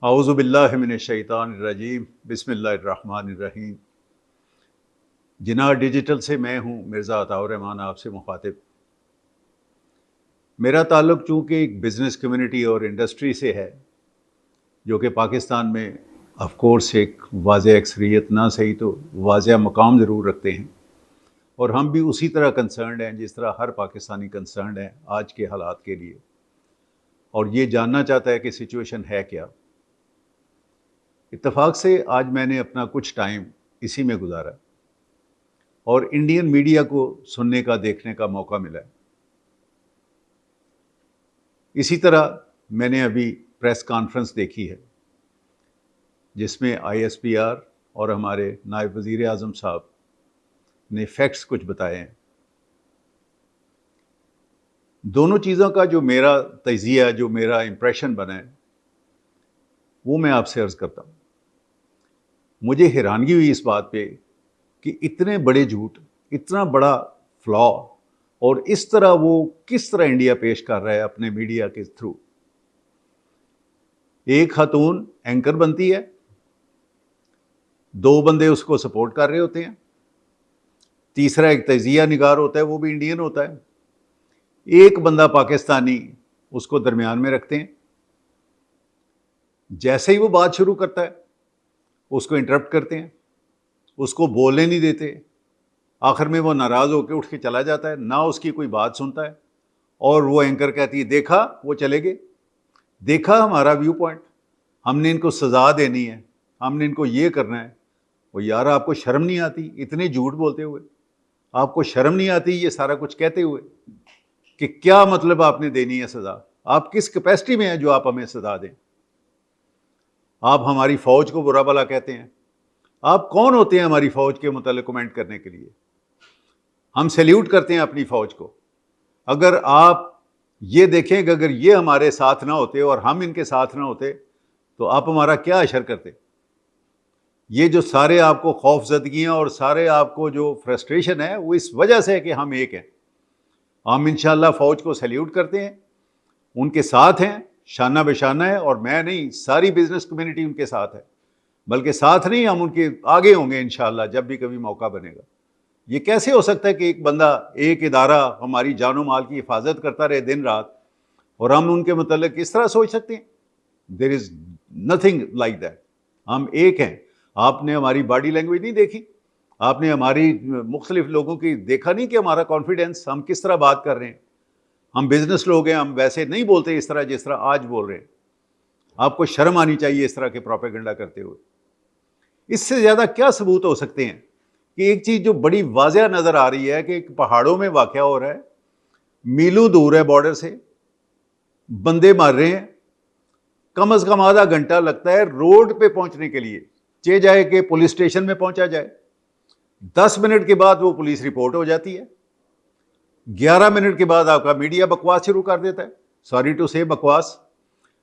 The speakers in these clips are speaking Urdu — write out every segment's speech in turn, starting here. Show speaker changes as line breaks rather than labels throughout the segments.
اعوذ باللہ من الشیطان الرجیم، بسم اللہ الرحمن الرحیم۔ جناح ڈیجیٹل سے میں ہوں مرزا عطاء الرحمان آپ سے مخاطب۔ میرا تعلق چونکہ ایک بزنس کمیونٹی اور انڈسٹری سے ہے جو کہ پاکستان میں آف کورس ایک واضح اکثریت نہ صحیح تو واضح مقام ضرور رکھتے ہیں، اور ہم بھی اسی طرح کنسرنڈ ہیں جس طرح ہر پاکستانی کنسرنڈ ہے آج کے حالات کے لیے، اور یہ جاننا چاہتا ہے کہ سچویشن ہے کیا۔ اتفاق سے آج میں نے اپنا کچھ ٹائم اسی میں گزارا اور انڈین میڈیا کو سننے کا دیکھنے کا موقع ملا۔ اسی طرح میں نے ابھی پریس کانفرنس دیکھی ہے جس میں آئی ایس پی آر اور ہمارے نائب وزیر اعظم صاحب نے فیکٹس کچھ بتائے ہیں۔ دونوں چیزوں کا جو میرا تجزیہ، جو میرا امپریشن بنا ہے، وہ میں آپ سے عرض کرتا ہوں۔ مجھے حیرانگی ہوئی اس بات پہ کہ اتنے بڑے جھوٹ، اتنا بڑا فلا، اور اس طرح وہ کس طرح انڈیا پیش کر رہا ہے اپنے میڈیا کے تھرو۔ ایک خاتون اینکر بنتی ہے، دو بندے اس کو سپورٹ کر رہے ہوتے ہیں، تیسرا ایک تجزیہ نگار ہوتا ہے، وہ بھی انڈین ہوتا ہے، ایک بندہ پاکستانی اس کو درمیان میں رکھتے ہیں۔ جیسے ہی وہ بات شروع کرتا ہے اس کو انٹرپٹ کرتے ہیں، اس کو بولنے نہیں دیتے، آخر میں وہ ناراض ہو کے اٹھ کے چلا جاتا ہے، نہ اس کی کوئی بات سنتا ہے، اور وہ اینکر کہتی ہے دیکھا وہ چلے گئے، دیکھا ہمارا ویو پوائنٹ، ہم نے ان کو سزا دینی ہے، ہم نے ان کو یہ کرنا ہے۔ وہ یار آپ کو شرم نہیں آتی اتنے جھوٹ بولتے ہوئے؟ آپ کو شرم نہیں آتی یہ سارا کچھ کہتے ہوئے کہ کیا مطلب آپ نے دینی ہے سزا؟ آپ کس کیپیسٹی میں ہیں جو آپ ہمیں سزا دیں؟ آپ ہماری فوج کو برا بھلا کہتے ہیں۔ آپ کون ہوتے ہیں ہماری فوج کے متعلق کمنٹ کرنے کے لیے؟ ہم سیلیوٹ کرتے ہیں اپنی فوج کو۔ اگر آپ یہ دیکھیں کہ اگر یہ ہمارے ساتھ نہ ہوتے اور ہم ان کے ساتھ نہ ہوتے تو آپ ہمارا کیا اشر کرتے؟ یہ جو سارے آپ کو خوف زدگیاں اور سارے آپ کو جو فرسٹریشن ہے وہ اس وجہ سے ہے کہ ہم ایک ہیں۔ ہم انشاءاللہ فوج کو سیلیوٹ کرتے ہیں، ان کے ساتھ ہیں، شانہ بشانہ ہے، اور میں نہیں، ساری بزنس کمیونٹی ان کے ساتھ ہے، بلکہ ساتھ نہیں ہم ان کے آگے ہوں گے انشاءاللہ جب بھی کبھی موقع بنے گا۔ یہ کیسے ہو سکتا ہے کہ ایک بندہ، ایک ادارہ ہماری جان و مال کی حفاظت کرتا رہے دن رات، اور ہم ان کے متعلق اس طرح سوچ سکتے ہیں؟ دیر از نتھنگ لائک دیٹ۔ ہم ایک ہیں۔ آپ نے ہماری باڈی لینگویج نہیں دیکھی؟ آپ نے ہماری مختلف لوگوں کی دیکھا نہیں کہ ہمارا کانفیڈنس، ہم کس طرح بات کر رہے ہیں؟ ہم بزنس لوگ ہیں، ہم ویسے نہیں بولتے اس طرح جس طرح آج بول رہے ہیں۔ آپ کو شرم آنی چاہیے اس طرح کے پروپیگنڈا کرتے ہوئے۔ اس سے زیادہ کیا ثبوت ہو سکتے ہیں کہ ایک چیز جو بڑی واضح نظر آ رہی ہے کہ ایک پہاڑوں میں واقع ہو رہا ہے، میلوں دور ہے بارڈر سے، بندے مار رہے ہیں، کم از کم آدھا گھنٹہ لگتا ہے روڈ پہ پہنچنے کے لیے، چاہے جائے کہ پولیس اسٹیشن میں پہنچا جائے، 10 منٹ کے بعد وہ پولیس رپورٹ ہو جاتی ہے، 11 منٹ کے بعد آپ کا میڈیا بکواس شروع کر دیتا ہے، سوری ٹو سے بکواس،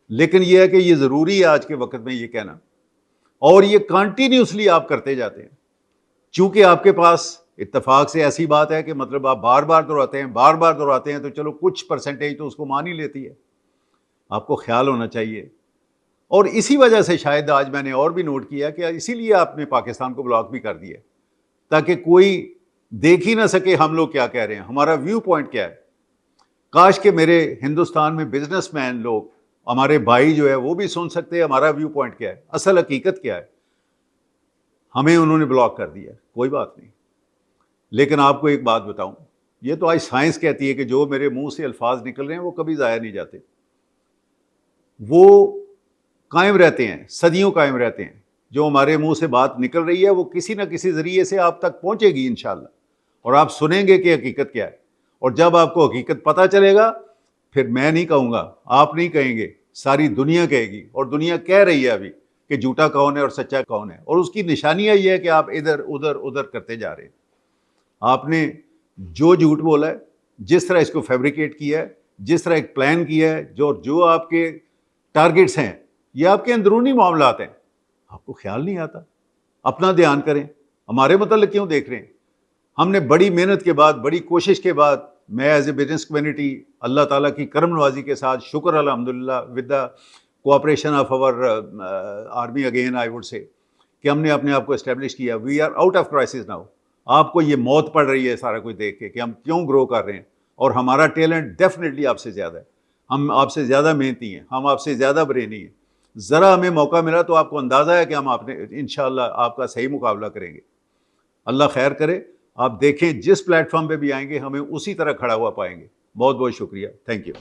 لیکن یہ ہے کہ یہ ضروری ہے آج کے وقت میں یہ کہنا، اور یہ کنٹینیوسلی آپ کرتے جاتے ہیں، چونکہ آپ کے پاس اتفاق سے ایسی بات ہے کہ مطلب آپ بار بار دہراتے ہیں تو چلو کچھ پرسنٹیج تو اس کو مان ہی لیتی ہے۔ آپ کو خیال ہونا چاہیے، اور اسی وجہ سے شاید آج میں نے اور بھی نوٹ کیا کہ اسی لیے آپ نے پاکستان کو بلاک بھی کر دیا، تاکہ کوئی دیکھ ہی نہ سکے ہم لوگ کیا کہہ رہے ہیں، ہمارا ویو پوائنٹ کیا ہے۔ کاش کہ میرے ہندوستان میں بزنس مین لوگ، ہمارے بھائی جو ہے وہ بھی سن سکتے ہمارا ویو پوائنٹ کیا ہے، اصل حقیقت کیا ہے۔ ہمیں انہوں نے بلاک کر دیا، کوئی بات نہیں، لیکن آپ کو ایک بات بتاؤں، یہ تو آج سائنس کہتی ہے کہ جو میرے منہ سے الفاظ نکل رہے ہیں وہ کبھی ضائع نہیں جاتے، وہ قائم رہتے ہیں، صدیوں قائم رہتے ہیں۔ جو ہمارے منہ سے بات نکل رہی ہے وہ کسی نہ کسی ذریعے سے آپ تک پہنچے گی انشاءاللہ، اور آپ سنیں گے کہ حقیقت کیا ہے، اور جب آپ کو حقیقت پتہ چلے گا پھر میں نہیں کہوں گا، آپ نہیں کہیں گے، ساری دنیا کہے گی، اور دنیا کہہ رہی ہے ابھی کہ جھوٹا کون ہے اور سچا کون ہے، اور اس کی نشانیاں یہ ہے کہ آپ ادھر ادھر کرتے جا رہے ہیں۔ آپ نے جو جھوٹ بولا ہے، جس طرح اس کو فیبریکیٹ کیا ہے، جس طرح ایک پلان کیا ہے، جو آپ کے ٹارگٹس ہیں، یہ آپ کے اندرونی معاملات ہیں، آپ کو خیال نہیں آتا۔ اپنا دھیان کریں، ہمارے متعلق کیوں دیکھ رہے ہیں؟ ہم نے بڑی محنت کے بعد، بڑی کوشش کے بعد، میں ایز اے بزنس کمیونٹی اللہ تعالیٰ کی کرم نوازی کے ساتھ، شکر الحمدللہ، with the cooperation of our army again I would say کہ ہم نے اپنے آپ کو اسٹیبلش کیا. We are out of crisis now. آپ کو یہ موت پڑ رہی ہے سارا کچھ دیکھ کے کہ ہم کیوں گرو کر رہے ہیں, اور ہمارا ٹیلنٹ ڈیفینیٹلی آپ سے زیادہ ہے, ہم آپ سے زیادہ محنتی ہیں, ہم آپ سے زیادہ برینی ہیں. ذرا ہمیں موقع ملا تو آپ کو اندازہ ہے کہ ہم آپ نے انشاءاللہ آپ کا صحیح مقابلہ کریں گے. اللہ خیر کرے. آپ دیکھیں جس پلیٹ فارم پہ بھی آئیں گے ہمیں اسی طرح کھڑا ہوا پائیں گے. بہت بہت شکریہ. Thank you.